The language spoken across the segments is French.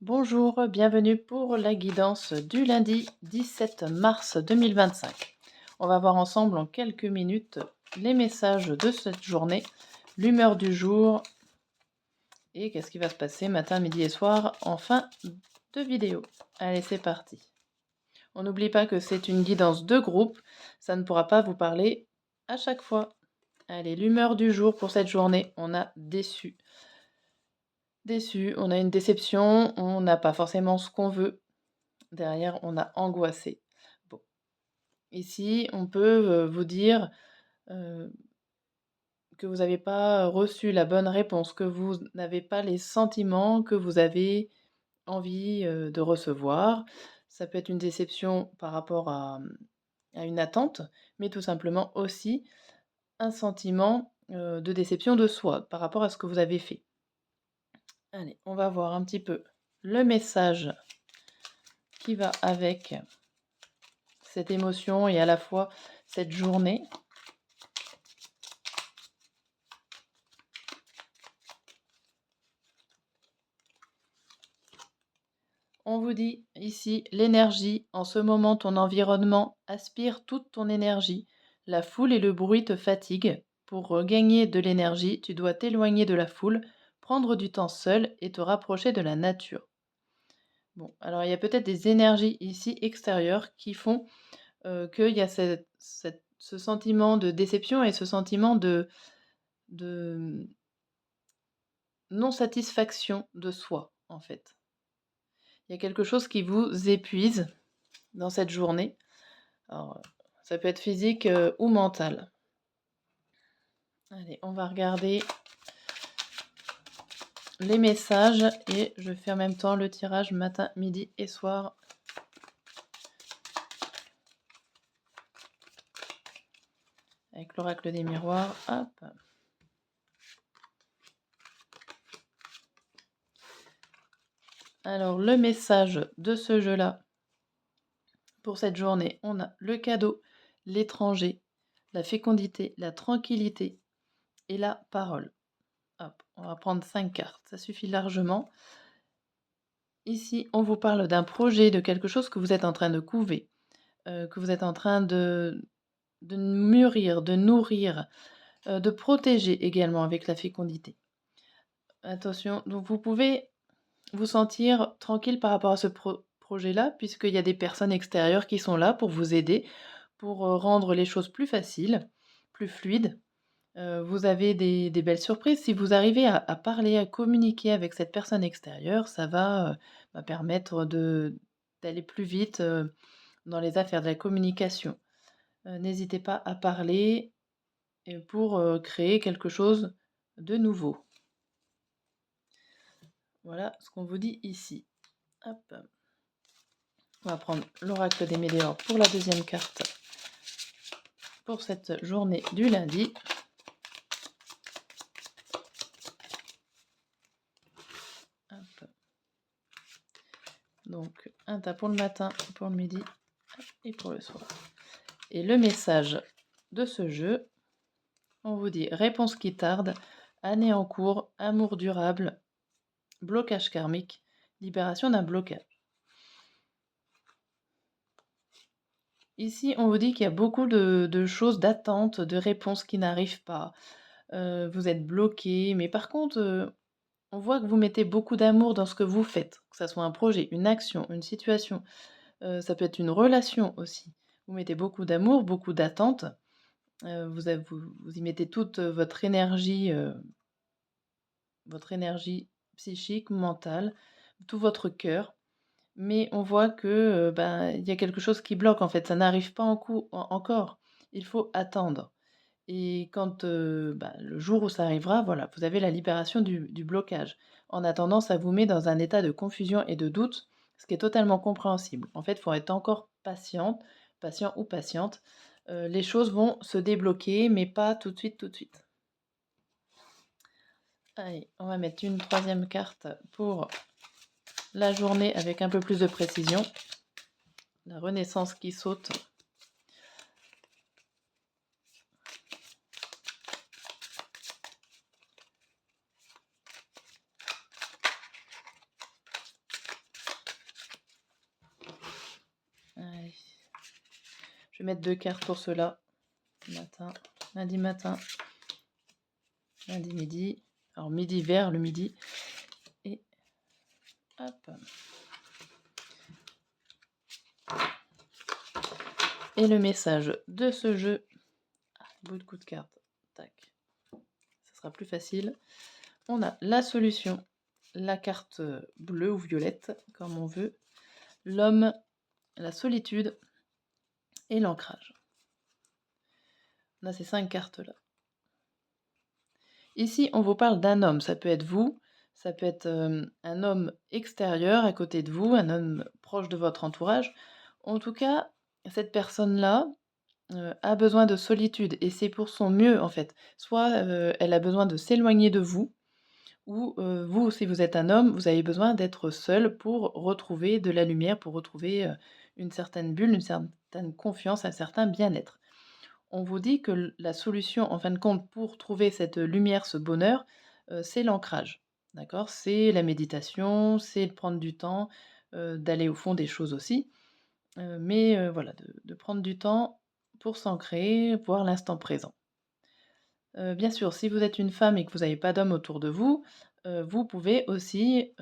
Bonjour, bienvenue pour la guidance du lundi 17 mars 2025. On va voir ensemble en quelques minutes les messages de cette journée, l'humeur du jour et qu'est-ce qui va se passer matin, midi et soir en fin de vidéo. Allez, c'est parti. On n'oublie pas que c'est une guidance de groupe, ça ne pourra pas vous parler à chaque fois. Allez, l'humeur du jour pour cette journée, on a déçu. Déçu, on a une déception, on n'a pas forcément ce qu'on veut. Derrière, on a angoissé. Bon, ici, on peut vous dire que vous n'avez pas reçu la bonne réponse, que vous n'avez pas les sentiments que vous avez envie de recevoir. Ça peut être une déception par rapport à une attente, mais tout simplement aussi un sentiment de déception de soi par rapport à ce que vous avez fait. Allez, on va voir un petit peu le message qui va avec cette émotion et à la fois cette journée. On vous dit ici l'énergie, en ce moment ton environnement aspire toute ton énergie. La foule et le bruit te fatiguent. Pour regagner de l'énergie, tu dois t'éloigner de la foule, prendre du temps seul et te rapprocher de la nature. Bon, alors il y a peut-être des énergies ici extérieures qui font qu'il y a ce sentiment de déception et ce sentiment de non-satisfaction de soi, en fait. Il y a quelque chose qui vous épuise dans cette journée. Alors, ça peut être physique ou mental. Allez, on va regarder les messages et je fais en même temps le tirage matin, midi et soir. Avec l'oracle des miroirs. Hop. Alors, le message de ce jeu-là, pour cette journée, on a le cadeau, l'étranger, la fécondité, la tranquillité et la parole. Hop, on va prendre 5 cartes, ça suffit largement. Ici, on vous parle d'un projet, de quelque chose que vous êtes en train de couver, que vous êtes en train de mûrir, de nourrir, de protéger également avec la fécondité. Attention, donc vous pouvez vous sentir tranquille par rapport à ce projet-là, puisqu'il y a des personnes extérieures qui sont là pour vous aider, pour rendre les choses plus faciles, plus fluides. Vous avez des belles surprises. Si vous arrivez à parler, à communiquer avec cette personne extérieure, ça va permettre d'aller plus vite dans les affaires de la communication. N'hésitez pas à parler pour créer quelque chose de nouveau. Voilà ce qu'on vous dit ici. Hop. On va prendre l'oracle des météores pour la deuxième carte pour cette journée du lundi. Hop. Donc un tas pour le matin, pour le midi et pour le soir. Et le message de ce jeu, on vous dit réponse qui tarde, année en cours, amour durable, blocage karmique, libération d'un blocage. Ici, on vous dit qu'il y a beaucoup de choses, d'attentes, de réponses qui n'arrivent pas. Vous êtes bloqué, mais par contre, on voit que vous mettez beaucoup d'amour dans ce que vous faites, que ça soit un projet, une action, une situation. Ça peut être une relation aussi. Vous mettez beaucoup d'amour, beaucoup d'attentes. Vous y mettez toute votre énergie psychique, mentale, tout votre cœur. Mais on voit que il y a quelque chose qui bloque en fait. Ça n'arrive pas encore. Il faut attendre. Et quand le jour où ça arrivera, voilà, vous avez la libération du blocage. En attendant, ça vous met dans un état de confusion et de doute, ce qui est totalement compréhensible. En fait, il faut être encore patient ou patiente. Les choses vont se débloquer, mais pas tout de suite, tout de suite. Allez, on va mettre une troisième carte pour la journée avec un peu plus de précision. La renaissance qui saute. mettre 2 cartes pour cela. Lundi matin, lundi midi. Alors midi vers le midi. Et hop. Et le message de ce jeu. Bout de coup de carte. Tac. Ça sera plus facile. On a la solution, la carte bleue ou violette, comme on veut, l'homme, la solitude et l'ancrage. On a ces 5 cartes-là. Ici, on vous parle d'un homme. Ça peut être vous, ça peut être un homme extérieur à côté de vous, un homme proche de votre entourage. En tout cas, cette personne-là a besoin de solitude et c'est pour son mieux, en fait. Soit elle a besoin de s'éloigner de vous, ou vous, si vous êtes un homme, vous avez besoin d'être seul pour retrouver de la lumière, pour retrouver une certaine bulle, une certaine confiance, un certain bien-être. On vous dit que la solution, en fin de compte, pour trouver cette lumière, ce bonheur, c'est l'ancrage. D'accord? C'est la méditation, c'est de prendre du temps, d'aller au fond des choses aussi. Mais voilà, de prendre du temps pour s'ancrer, voir l'instant présent. Bien sûr, si vous êtes une femme et que vous n'avez pas d'homme autour de vous, vous pouvez aussi,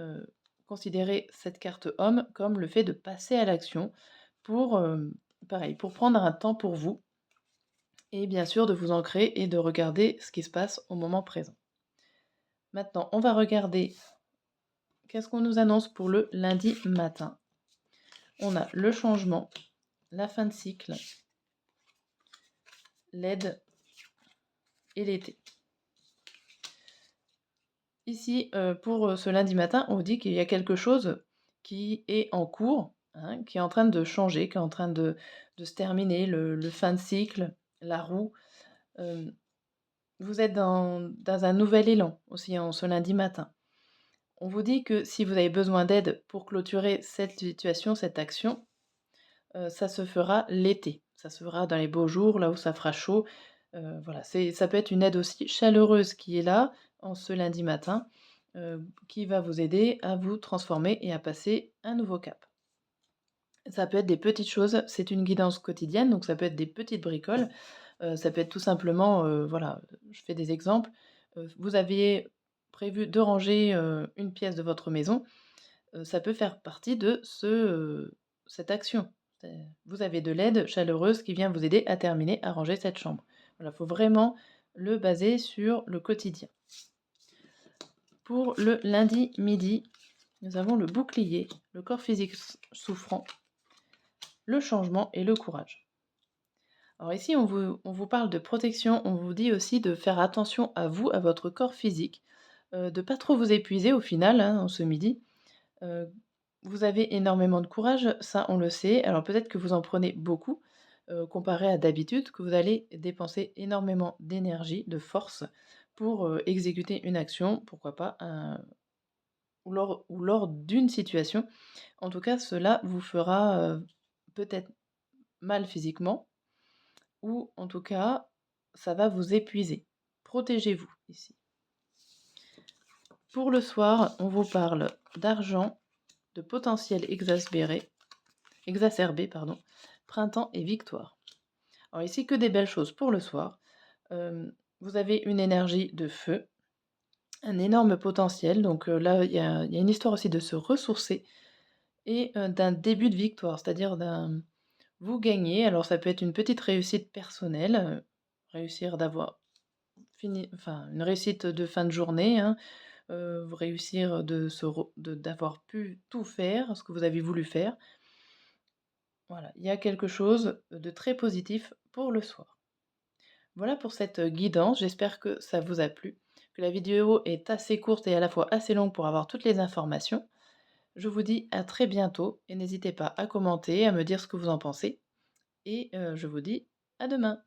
considérer cette carte homme comme le fait de passer à l'action pour, pareil, pour prendre un temps pour vous et bien sûr de vous ancrer et de regarder ce qui se passe au moment présent. Maintenant, on va regarder qu'est-ce qu'on nous annonce pour le lundi matin. On a le changement, la fin de cycle, l'aide et l'été. Ici, pour ce lundi matin, on vous dit qu'il y a quelque chose qui est en cours, hein, qui est en train de changer, qui est en train de se terminer, le fin de cycle, la roue. Vous êtes dans un nouvel élan aussi en ce lundi matin. On vous dit que si vous avez besoin d'aide pour clôturer cette situation, cette action, ça se fera l'été. Ça se fera dans les beaux jours, là où ça fera chaud. Voilà, ça peut être une aide aussi chaleureuse qui est là, en ce lundi matin, qui va vous aider à vous transformer et à passer un nouveau cap. Ça peut être des petites choses, c'est une guidance quotidienne, donc ça peut être des petites bricoles, ça peut être tout simplement, voilà, je fais des exemples, vous aviez prévu de ranger, une pièce de votre maison, ça peut faire partie de cette action. Vous avez de l'aide chaleureuse qui vient vous aider à terminer à ranger cette chambre. Voilà, il faut vraiment le baser sur le quotidien. Pour le lundi midi, nous avons le bouclier, le corps physique souffrant, le changement et le courage. Alors ici, on vous parle de protection, on vous dit aussi de faire attention à vous, à votre corps physique, de ne pas trop vous épuiser au final, hein, en ce midi. Vous avez énormément de courage, ça on le sait. Alors peut-être que vous en prenez beaucoup, comparé à d'habitude, que vous allez dépenser énormément d'énergie, de force pour exécuter une action, pourquoi pas, ou lors d'une situation. En tout cas, cela vous fera peut-être mal physiquement, ou en tout cas, ça va vous épuiser. Protégez-vous ici. Pour le soir, on vous parle d'argent, de potentiel exacerbé, printemps et victoire. Alors ici, que des belles choses pour le soir. Vous avez une énergie de feu, un énorme potentiel. Donc là, il y a une histoire aussi de se ressourcer et d'un début de victoire, c'est-à-dire vous gagnez. Alors ça peut être une petite réussite personnelle, réussir d'avoir fini, enfin une réussite de fin de journée, hein, réussir d'avoir pu tout faire, ce que vous avez voulu faire. Voilà, il y a quelque chose de très positif pour le soir. Voilà pour cette guidance, j'espère que ça vous a plu, que la vidéo est assez courte et à la fois assez longue pour avoir toutes les informations. Je vous dis à très bientôt et n'hésitez pas à commenter, à me dire ce que vous en pensez et je vous dis à demain.